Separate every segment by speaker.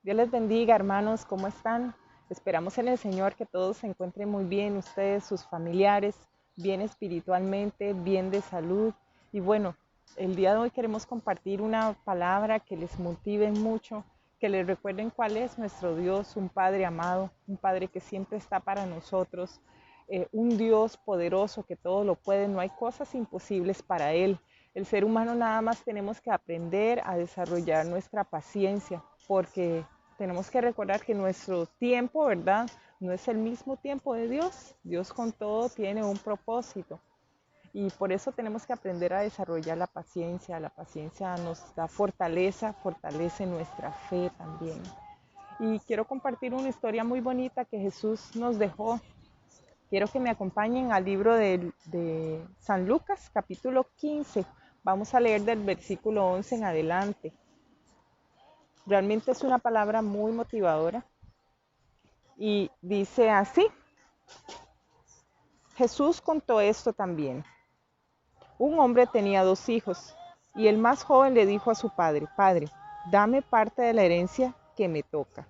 Speaker 1: Dios les bendiga, hermanos, ¿cómo están? Esperamos en el Señor que todos se encuentren muy bien, ustedes, sus familiares, bien espiritualmente, bien de salud. Y bueno, el día de hoy queremos compartir una palabra que les motive mucho, que les recuerden cuál es nuestro Dios, un Padre amado, un Padre que siempre está para nosotros, un Dios poderoso que todo lo puede, no hay cosas imposibles para Él. El ser humano nada más tenemos que aprender a desarrollar nuestra paciencia, porque tenemos que recordar que nuestro tiempo, ¿verdad? No es el mismo tiempo de Dios. Dios con todo tiene un propósito. Y por eso tenemos que aprender a desarrollar la paciencia. La paciencia nos da fortaleza, fortalece nuestra fe también. Y quiero compartir una historia muy bonita que Jesús nos dejó. Quiero que me acompañen al libro de San Lucas, capítulo 15. Vamos a leer del versículo 11 en adelante. Realmente es una palabra muy motivadora y dice así: Jesús contó esto también. Un hombre tenía dos hijos y el más joven le dijo a su padre: Padre, dame parte de la herencia que me toca.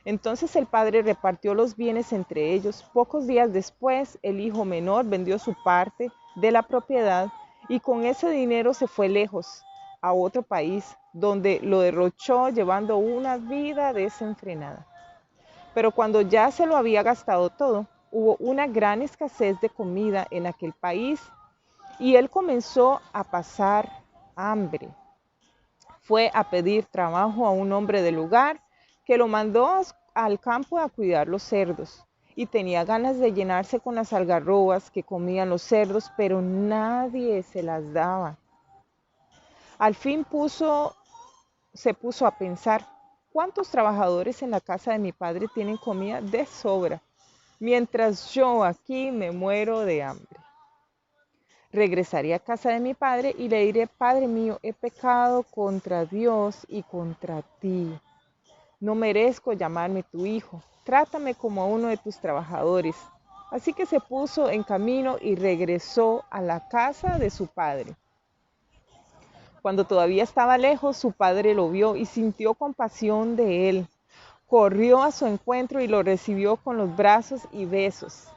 Speaker 1: Entonces el padre repartió los bienes entre ellos. Pocos días después, el hijo menor vendió su parte de la propiedad y con ese dinero se fue lejos, a otro país, donde lo derrochó llevando una vida desenfrenada. Pero cuando ya se lo había gastado todo, hubo una gran escasez de comida en aquel país y él comenzó a pasar hambre. Fue a pedir trabajo a un hombre del lugar que lo mandó al campo a cuidar los cerdos y tenía ganas de llenarse con las algarrobas que comían los cerdos, pero nadie se las daba. Al fin se puso a pensar: ¿cuántos trabajadores en la casa de mi padre tienen comida de sobra, mientras yo aquí me muero de hambre? Regresaré a casa de mi padre y le diré: Padre mío, he pecado contra Dios y contra ti. No merezco llamarme tu hijo. Trátame como a uno de tus trabajadores. Así que se puso en camino y regresó a la casa de su padre. Cuando todavía estaba lejos, su padre lo vio y sintió compasión de él. Corrió a su encuentro y lo recibió con los brazos y besos.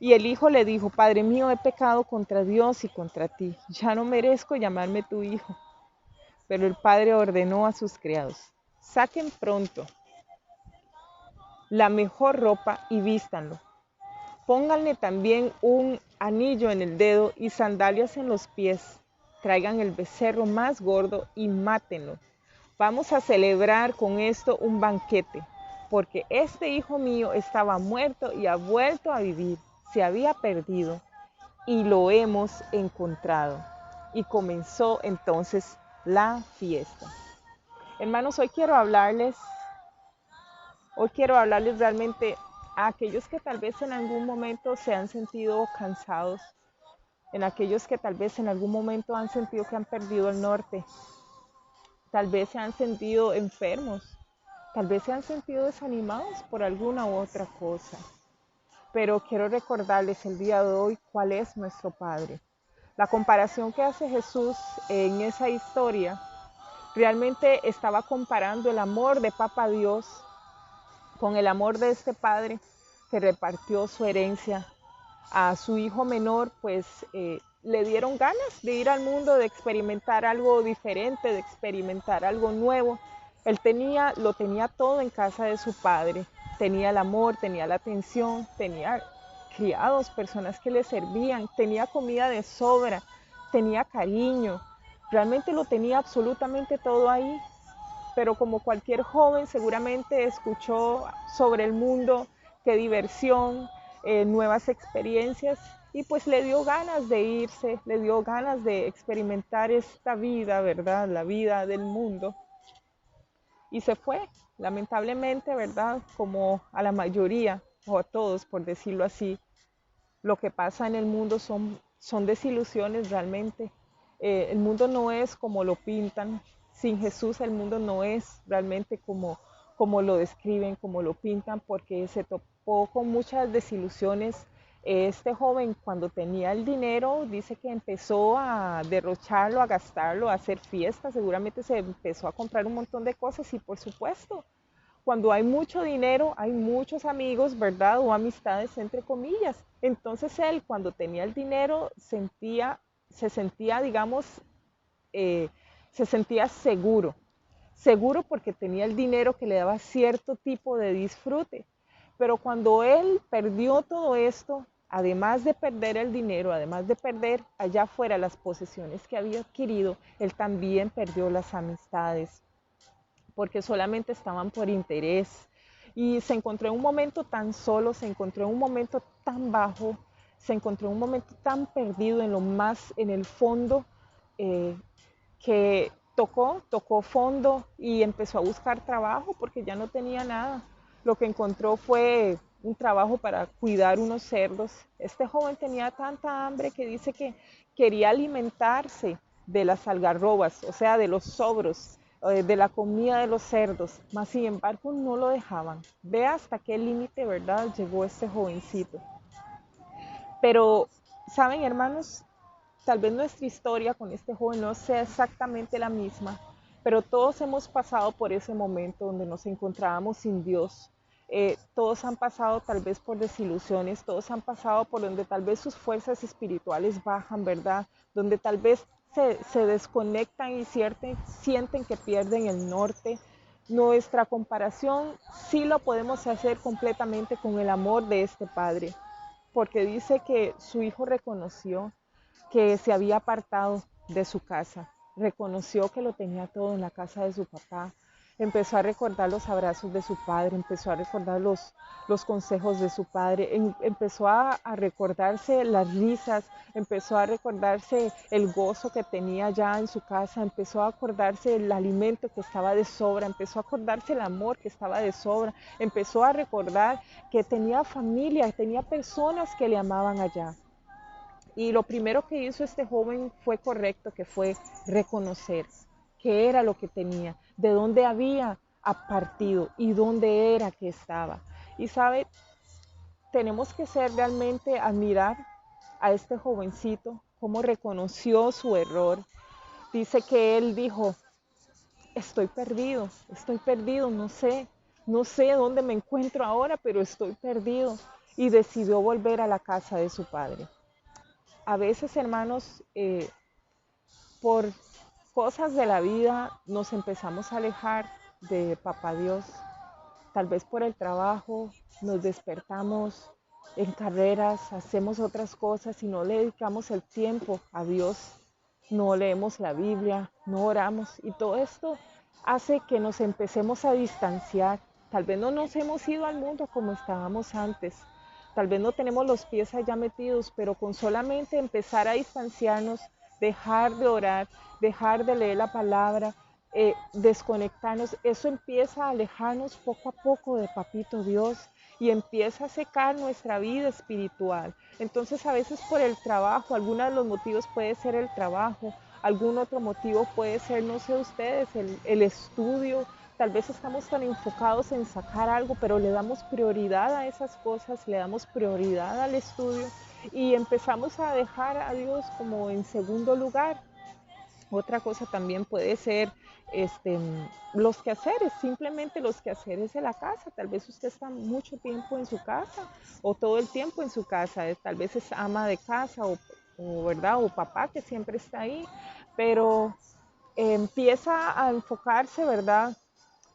Speaker 1: Y el hijo le dijo: Padre mío, he pecado contra Dios y contra ti. Ya no merezco llamarme tu hijo. Pero el padre ordenó a sus criados: saquen pronto la mejor ropa y vístanlo. Pónganle también un anillo en el dedo y sandalias en los pies. Traigan el becerro más gordo y mátenlo. Vamos a celebrar con esto un banquete, porque este hijo mío estaba muerto y ha vuelto a vivir. Se había perdido y lo hemos encontrado. Y comenzó entonces la fiesta. Hermanos, hoy quiero hablarles realmente a aquellos que tal vez en algún momento se han sentido cansados, en aquellos que tal vez en algún momento han sentido que han perdido el norte, tal vez se han sentido enfermos, tal vez se han sentido desanimados por alguna u otra cosa. Pero quiero recordarles el día de hoy cuál es nuestro Padre. La comparación que hace Jesús en esa historia realmente estaba comparando el amor de Papá Dios con el amor de este padre que repartió su herencia a su hijo menor. Pues le dieron ganas de ir al mundo, de experimentar algo diferente, de experimentar algo nuevo. Lo tenía todo en casa de su padre. Tenía el amor, tenía la atención, tenía criados, personas que le servían, tenía comida de sobra, tenía cariño. Realmente lo tenía absolutamente todo ahí, pero como cualquier joven seguramente escuchó sobre el mundo, qué diversión, nuevas experiencias, y pues le dio ganas de irse, le dio ganas de experimentar esta vida, ¿verdad? La vida del mundo. Y se fue, lamentablemente, ¿verdad? Como a la mayoría, o a todos, por decirlo así, lo que pasa en el mundo son desilusiones realmente. El mundo no es como lo pintan. Sin Jesús el mundo no es realmente como lo describen, como lo pintan, porque se topó con muchas desilusiones Este joven cuando tenía el dinero dice que empezó a derrocharlo, a gastarlo, a hacer fiestas, seguramente se empezó a comprar un montón de cosas y por supuesto, cuando hay mucho dinero hay muchos amigos, ¿verdad? O amistades entre comillas. Entonces él cuando tenía el dinero se sentía, digamos, eh, se sentía seguro, seguro porque tenía el dinero que le daba cierto tipo de disfrute. Pero cuando él perdió todo esto, además de perder el dinero, además de perder allá afuera las posesiones que había adquirido, él también perdió las amistades, porque solamente estaban por interés. Y se encontró en un momento tan solo, se encontró en un momento tan bajo, se encontró en un momento tan perdido en lo más, en el fondo, eh, que tocó fondo y empezó a buscar trabajo porque ya no tenía nada. Lo que encontró fue un trabajo para cuidar unos cerdos. Este joven tenía tanta hambre que dice que quería alimentarse de las algarrobas, o sea, de los sobros, de la comida de los cerdos, mas sin embargo no lo dejaban. Ve hasta qué límite, ¿verdad?, llegó este jovencito. Pero, ¿saben, hermanos? Tal vez nuestra historia con este joven no sea exactamente la misma, pero todos hemos pasado por ese momento donde nos encontrábamos sin Dios. Todos han pasado tal vez por desilusiones, todos han pasado por donde tal vez sus fuerzas espirituales bajan, ¿verdad? Donde tal vez se desconectan y sienten que pierden el norte. Nuestra comparación sí lo podemos hacer completamente con el amor de este Padre, porque dice que su hijo reconoció que se había apartado de su casa, reconoció que lo tenía todo en la casa de su papá, empezó a recordar los abrazos de su padre, empezó a recordar los consejos de su padre, empezó a recordarse las risas, empezó a recordarse el gozo que tenía ya en su casa, empezó a acordarse el alimento que estaba de sobra, empezó a acordarse el amor que estaba de sobra, empezó a recordar que tenía familia, tenía personas que le amaban allá. Y lo primero que hizo este joven fue correcto, que fue reconocer qué era lo que tenía, de dónde había partido y dónde era que estaba. Y sabe, tenemos que ser realmente admirar a este jovencito, cómo reconoció su error. Dice que él dijo, estoy perdido, no sé dónde me encuentro ahora, pero estoy perdido. Y decidió volver a la casa de su padre. A veces, hermanos, por cosas de la vida nos empezamos a alejar de Papá Dios. Tal vez por el trabajo nos despertamos en carreras, hacemos otras cosas y no le dedicamos el tiempo a Dios. No leemos la Biblia, no oramos y todo esto hace que nos empecemos a distanciar. Tal vez no nos hemos ido al mundo como estábamos antes. Tal vez no tenemos los pies allá metidos, pero con solamente empezar a distanciarnos, dejar de orar, dejar de leer la palabra, desconectarnos, eso empieza a alejarnos poco a poco de Papito Dios y empieza a secar nuestra vida espiritual. Entonces a veces por el trabajo, algunos de los motivos puede ser el trabajo, algún otro motivo puede ser, no sé ustedes, el estudio. Tal vez estamos tan enfocados en sacar algo, pero le damos prioridad a esas cosas, le damos prioridad al estudio y empezamos a dejar a Dios como en segundo lugar. Otra cosa también puede ser este, los quehaceres, simplemente los quehaceres de la casa. Tal vez usted está mucho tiempo en su casa o todo el tiempo en su casa. Tal vez es ama de casa ¿verdad? O papá que siempre está ahí, pero empieza a enfocarse, ¿verdad?,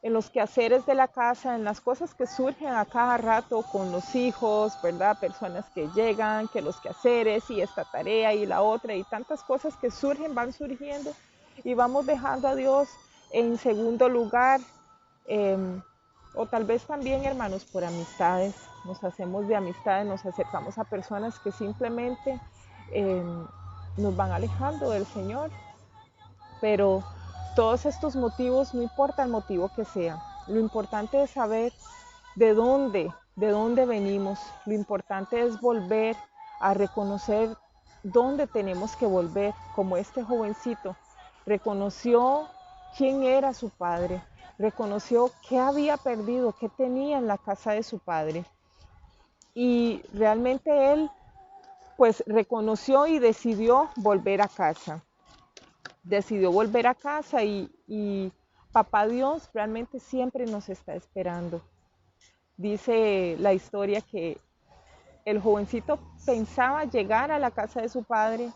Speaker 1: en los quehaceres de la casa, en las cosas que surgen a cada rato con los hijos, ¿verdad? Personas que llegan, que los quehaceres y esta tarea y la otra y tantas cosas que surgen, van surgiendo y vamos dejando a Dios en segundo lugar. eh, o tal vez también, hermanos, por amistades, nos hacemos de amistades, nos acercamos a personas que simplemente eh, nos van alejando del Señor, pero todos estos motivos, no importa el motivo que sea, lo importante es saber de dónde venimos, lo importante es volver a reconocer dónde tenemos que volver, como este jovencito reconoció quién era su padre, reconoció qué había perdido, qué tenía en la casa de su padre y realmente él pues reconoció y decidió volver a casa. Decidió volver a casa y Papá Dios realmente siempre nos está esperando. Dice la historia que el jovencito pensaba llegar a la casa de su padre,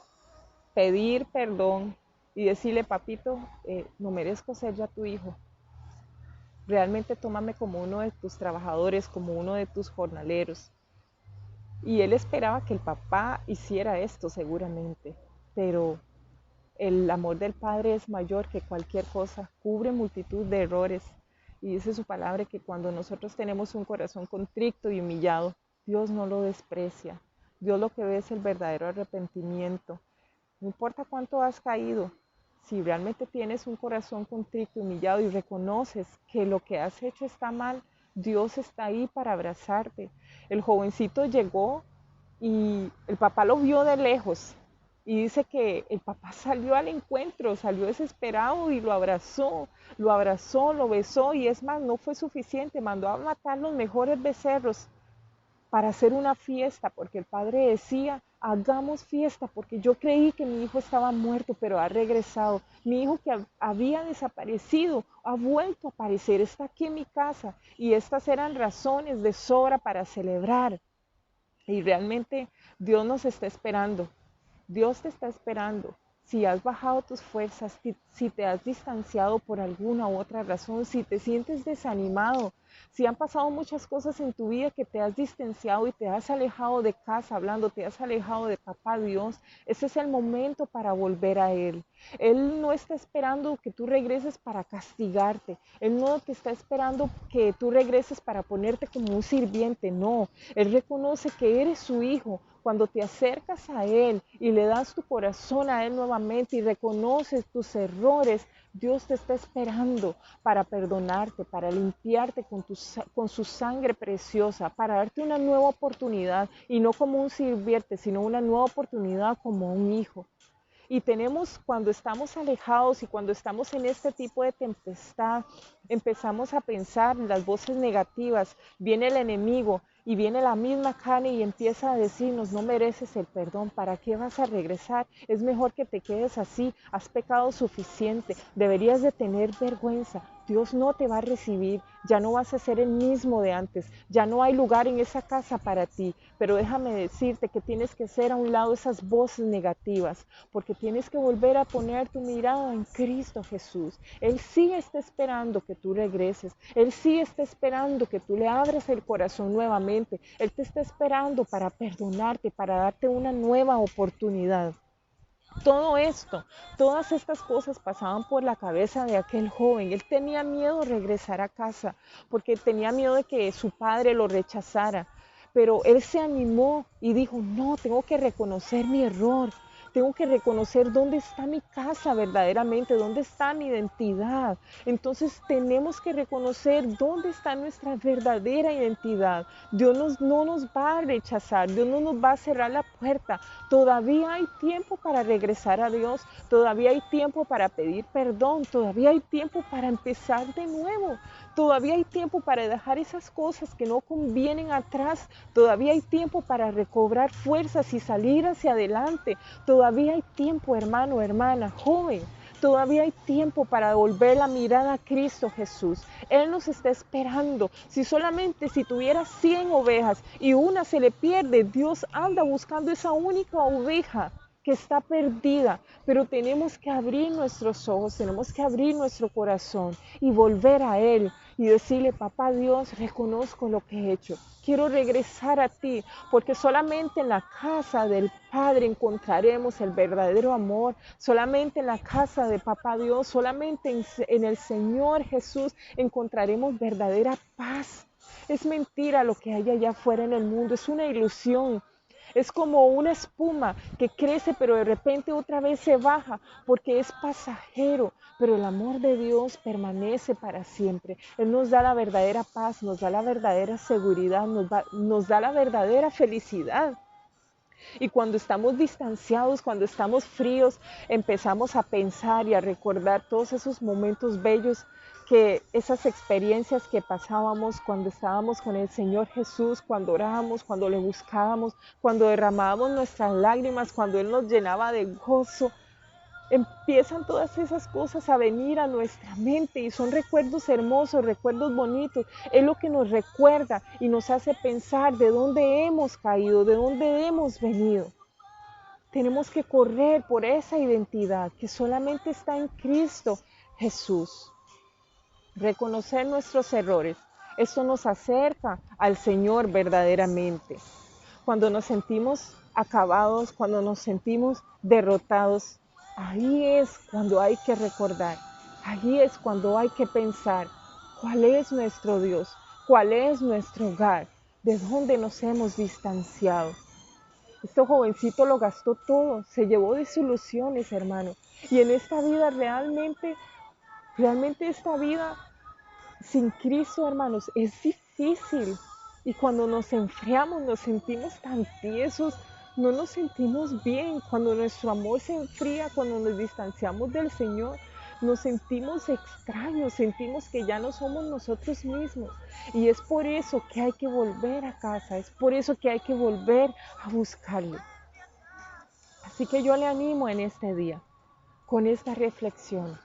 Speaker 1: pedir perdón y decirle, papito, no merezco ser ya tu hijo. Realmente tómame como uno de tus trabajadores, como uno de tus jornaleros. Y él esperaba que el papá hiciera esto seguramente, pero el amor del Padre es mayor que cualquier cosa, cubre multitud de errores. Y dice su palabra que cuando nosotros tenemos un corazón contrito y humillado, Dios no lo desprecia. Dios lo que ve es el verdadero arrepentimiento. No importa cuánto has caído, si realmente tienes un corazón contrito, humillado y reconoces que lo que has hecho está mal, Dios está ahí para abrazarte. El jovencito llegó y el papá lo vio de lejos y dice que el papá salió al encuentro, salió desesperado y lo besó y es más, no fue suficiente, mandó a matar los mejores becerros para hacer una fiesta, porque el padre decía, hagamos fiesta, porque yo creí que mi hijo estaba muerto, pero ha regresado. Mi hijo que había desaparecido, ha vuelto a aparecer, está aquí en mi casa. Y estas eran razones de sobra para celebrar. Y realmente Dios nos está esperando. Dios te está esperando. Si has bajado tus fuerzas, si te has distanciado por alguna u otra razón, si te sientes desanimado, si han pasado muchas cosas en tu vida que te has distanciado y te has alejado de casa hablando, te has alejado de Papá Dios, ese es el momento para volver a Él. Él no está esperando que tú regreses para castigarte. Él no te está esperando que tú regreses para ponerte como un sirviente. No, Él reconoce que eres su hijo. Cuando te acercas a Él y le das tu corazón a Él nuevamente y reconoces tus errores, Dios te está esperando para perdonarte, para limpiarte con su sangre preciosa, para darte una nueva oportunidad y no como un sirviente, sino una nueva oportunidad como un hijo. Y tenemos, cuando estamos alejados y cuando estamos en este tipo de tempestad, empezamos a pensar las voces negativas, viene el enemigo y viene la misma carne y empieza a decirnos, no mereces el perdón, ¿para qué vas a regresar? Es mejor que te quedes así, has pecado suficiente, deberías de tener vergüenza. Dios no te va a recibir, ya no vas a ser el mismo de antes, ya no hay lugar en esa casa para ti, pero déjame decirte que tienes que hacer a un lado esas voces negativas, porque tienes que volver a poner tu mirada en Cristo Jesús. Él sí está esperando que tú regreses, Él sí está esperando que tú le abras el corazón nuevamente, Él te está esperando para perdonarte, para darte una nueva oportunidad. Todo esto, todas estas cosas pasaban por la cabeza de aquel joven. Él tenía miedo de regresar a casa porque tenía miedo de que su padre lo rechazara. Pero él se animó y dijo, no, tengo que reconocer mi error. Tengo que reconocer dónde está mi casa verdaderamente, dónde está mi identidad. Entonces tenemos que reconocer dónde está nuestra verdadera identidad. No nos va a rechazar, Dios no nos va a cerrar la puerta. Todavía hay tiempo para regresar a Dios, todavía hay tiempo para pedir perdón, todavía hay tiempo para empezar de nuevo. Todavía hay tiempo para dejar esas cosas que no convienen atrás. Todavía hay tiempo para recobrar fuerzas y salir hacia adelante. Todavía hay tiempo, hermano, hermana, joven. Todavía hay tiempo para volver la mirada a Cristo Jesús. Él nos está esperando. Si tuviera 100 ovejas y una se le pierde, Dios anda buscando esa única oveja que está perdida, pero tenemos que abrir nuestros ojos, tenemos que abrir nuestro corazón y volver a Él y decirle, papá Dios, reconozco lo que he hecho, quiero regresar a ti, porque solamente en la casa del Padre encontraremos el verdadero amor, solamente en la casa de papá Dios, solamente en el Señor Jesús encontraremos verdadera paz. Es mentira lo que hay allá afuera en el mundo, es una ilusión. Es como una espuma que crece pero de repente otra vez se baja porque es pasajero, pero el amor de Dios permanece para siempre. Él nos da la verdadera paz, nos da la verdadera seguridad, nos da la verdadera felicidad. Y cuando estamos distanciados, cuando estamos fríos, empezamos a pensar y a recordar todos esos momentos bellos, que esas experiencias que pasábamos cuando estábamos con el Señor Jesús, cuando orábamos, cuando le buscábamos, cuando derramábamos nuestras lágrimas, cuando Él nos llenaba de gozo. Empiezan todas esas cosas a venir a nuestra mente y son recuerdos hermosos, recuerdos bonitos. Es lo que nos recuerda y nos hace pensar de dónde hemos caído, de dónde hemos venido. Tenemos que correr por esa identidad que solamente está en Cristo Jesús. Reconocer nuestros errores. Esto nos acerca al Señor verdaderamente. Cuando nos sentimos acabados, cuando nos sentimos derrotados, ahí es cuando hay que recordar, ahí es cuando hay que pensar cuál es nuestro Dios, cuál es nuestro hogar, de dónde nos hemos distanciado. Este jovencito lo gastó todo, se llevó desilusiones, hermano. Y en esta vida realmente esta vida sin Cristo, hermanos, es difícil. Y cuando nos enfriamos, nos sentimos tan tiesos, no nos sentimos bien. Cuando nuestro amor se enfría, cuando nos distanciamos del Señor, nos sentimos extraños, sentimos que ya no somos nosotros mismos. Y es por eso que hay que volver a casa, es por eso que hay que volver a buscarle. Así que yo le animo en este día, con esta reflexión.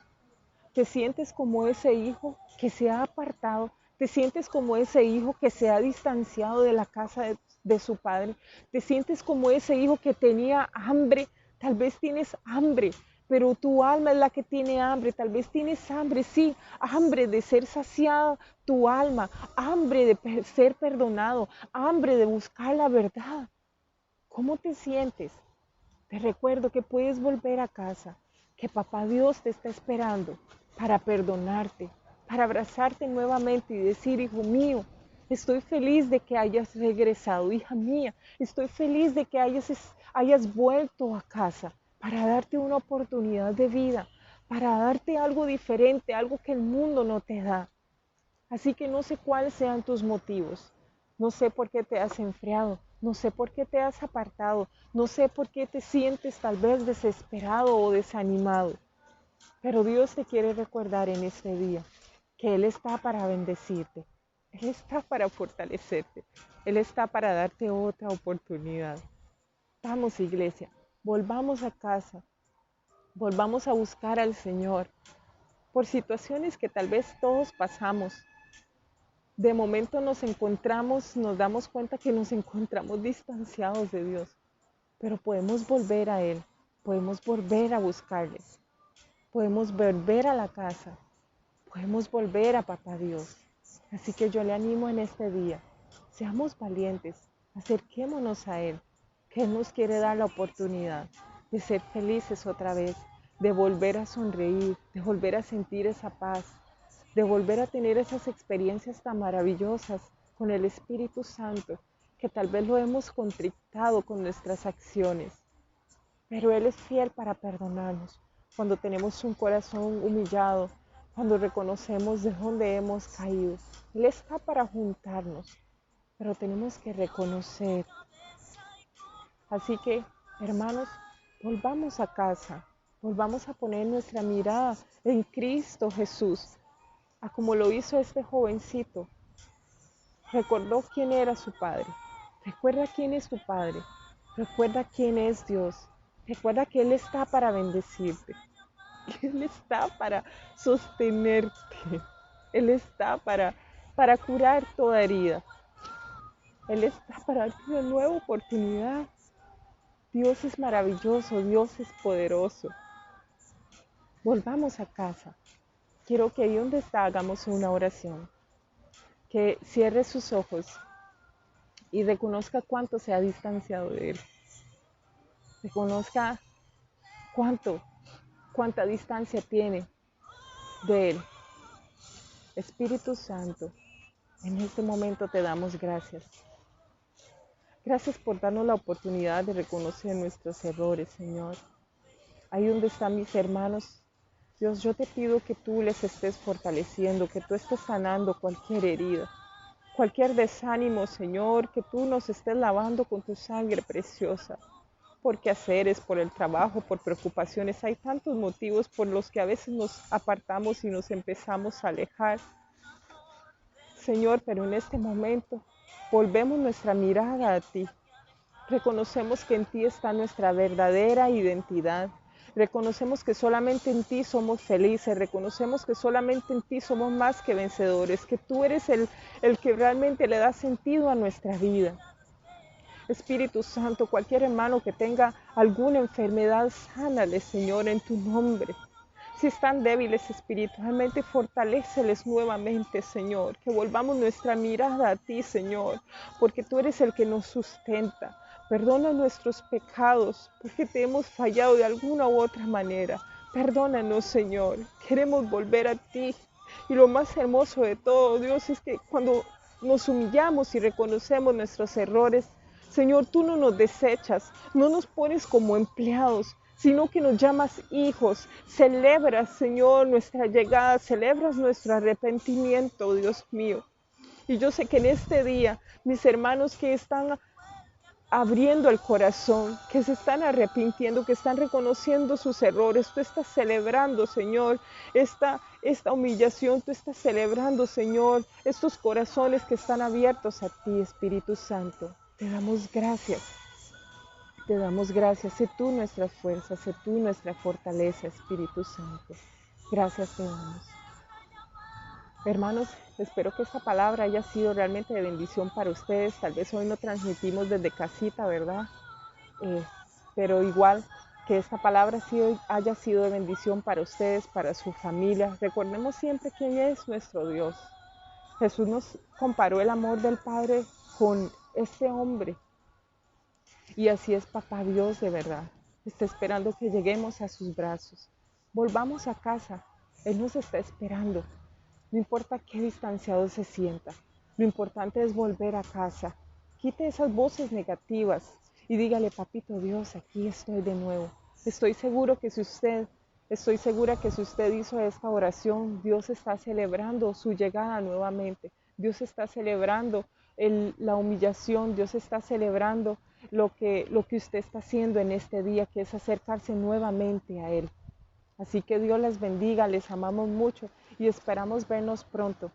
Speaker 1: Te sientes como ese hijo que se ha apartado, te sientes como ese hijo que se ha distanciado de la casa de su padre, te sientes como ese hijo que tenía hambre, tal vez tienes hambre, pero tu alma es la que tiene hambre, tal vez tienes hambre, sí, hambre de ser saciada tu alma, hambre de ser perdonado, hambre de buscar la verdad. ¿Cómo te sientes? Te recuerdo que puedes volver a casa, que Papá Dios te está esperando para perdonarte, para abrazarte nuevamente y decir, hijo mío, estoy feliz de que hayas regresado, hija mía, estoy feliz de que hayas vuelto a casa para darte una oportunidad de vida, para darte algo diferente, algo que el mundo no te da. Así que no sé cuáles sean tus motivos, no sé por qué te has enfriado, no sé por qué te has apartado, no sé por qué te sientes tal vez desesperado o desanimado, pero Dios te quiere recordar en este día que Él está para bendecirte, Él está para fortalecerte, Él está para darte otra oportunidad. Vamos, iglesia, volvamos a casa, volvamos a buscar al Señor por situaciones que tal vez todos pasamos. De momento nos damos cuenta que nos encontramos distanciados de Dios, pero podemos volver a Él, podemos volver a buscarle, podemos volver a la casa, podemos volver a Papá Dios. Así que yo le animo en este día, seamos valientes, acerquémonos a Él, que Él nos quiere dar la oportunidad de ser felices otra vez, de volver a sonreír, de volver a sentir esa paz, de volver a tener esas experiencias tan maravillosas con el Espíritu Santo, que tal vez lo hemos contrictado con nuestras acciones. Pero Él es fiel para perdonarnos cuando tenemos un corazón humillado, cuando reconocemos de dónde hemos caído. Él está para juntarnos, pero tenemos que reconocer. Así que, hermanos, volvamos a casa, volvamos a poner nuestra mirada en Cristo Jesús, a como lo hizo este jovencito. Recordó quién era su padre. Recuerda quién es tu padre. Recuerda quién es Dios. Recuerda que Él está para bendecirte. Él está para sostenerte. Él está para curar toda herida. Él está para darte una nueva oportunidad. Dios es maravilloso. Dios es poderoso. Volvamos a casa. Quiero que ahí donde está hagamos una oración. Que cierre sus ojos y reconozca cuánto se ha distanciado de Él. Reconozca cuánta distancia tiene de Él. Espíritu Santo, en este momento te damos gracias. Gracias por darnos la oportunidad de reconocer nuestros errores, Señor. Ahí donde están mis hermanos, Dios, yo te pido que tú les estés fortaleciendo, que tú estés sanando cualquier herida, cualquier desánimo, Señor, que tú nos estés lavando con tu sangre preciosa. Por quehaceres, por el trabajo, por preocupaciones. Hay tantos motivos por los que a veces nos apartamos y nos empezamos a alejar. Señor, pero en este momento volvemos nuestra mirada a ti. Reconocemos que en ti está nuestra verdadera identidad. Reconocemos que solamente en ti somos felices. Reconocemos que solamente en ti somos más que vencedores. Que tú eres el que realmente le da sentido a nuestra vida. Espíritu Santo, cualquier hermano que tenga alguna enfermedad, sánale, Señor, en tu nombre. Si están débiles espiritualmente, fortaléceles nuevamente, Señor. Que volvamos nuestra mirada a ti, Señor, porque tú eres el que nos sustenta. Perdona nuestros pecados, porque te hemos fallado de alguna u otra manera. Perdónanos, Señor. Queremos volver a ti. Y lo más hermoso de todo, Dios, es que cuando nos humillamos y reconocemos nuestros errores, Señor, tú no nos desechas, no nos pones como empleados, sino que nos llamas hijos. Celebras, Señor, nuestra llegada, celebras nuestro arrepentimiento, Dios mío. Y yo sé que en este día, mis hermanos que están abriendo el corazón, que se están arrepintiendo, que están reconociendo sus errores, tú estás celebrando, Señor, esta humillación, tú estás celebrando, Señor, estos corazones que están abiertos a ti, Espíritu Santo. Te damos gracias. Te damos gracias. Sé tú nuestra fuerza, sé tú nuestra fortaleza, Espíritu Santo. Gracias te damos. Hermanos, espero que esta palabra haya sido realmente de bendición para ustedes. Tal vez hoy no transmitimos desde casita, ¿verdad? Pero igual que esta palabra haya sido de bendición para ustedes, para su familia. Recordemos siempre quién es nuestro Dios. Jesús nos comparó el amor del Padre con este hombre. Y así es Papá Dios de verdad. Está esperando que lleguemos a sus brazos. Volvamos a casa. Él nos está esperando. No importa qué distanciado se sienta. Lo importante es volver a casa. Quite esas voces negativas y dígale, Papito Dios, aquí estoy de nuevo. Estoy segura que si usted hizo esta oración, Dios está celebrando su llegada nuevamente. Dios está celebrando la humillación. Dios está celebrando lo que usted está haciendo en este día, que es acercarse nuevamente a Él. Así que Dios les bendiga, les amamos mucho y esperamos vernos pronto.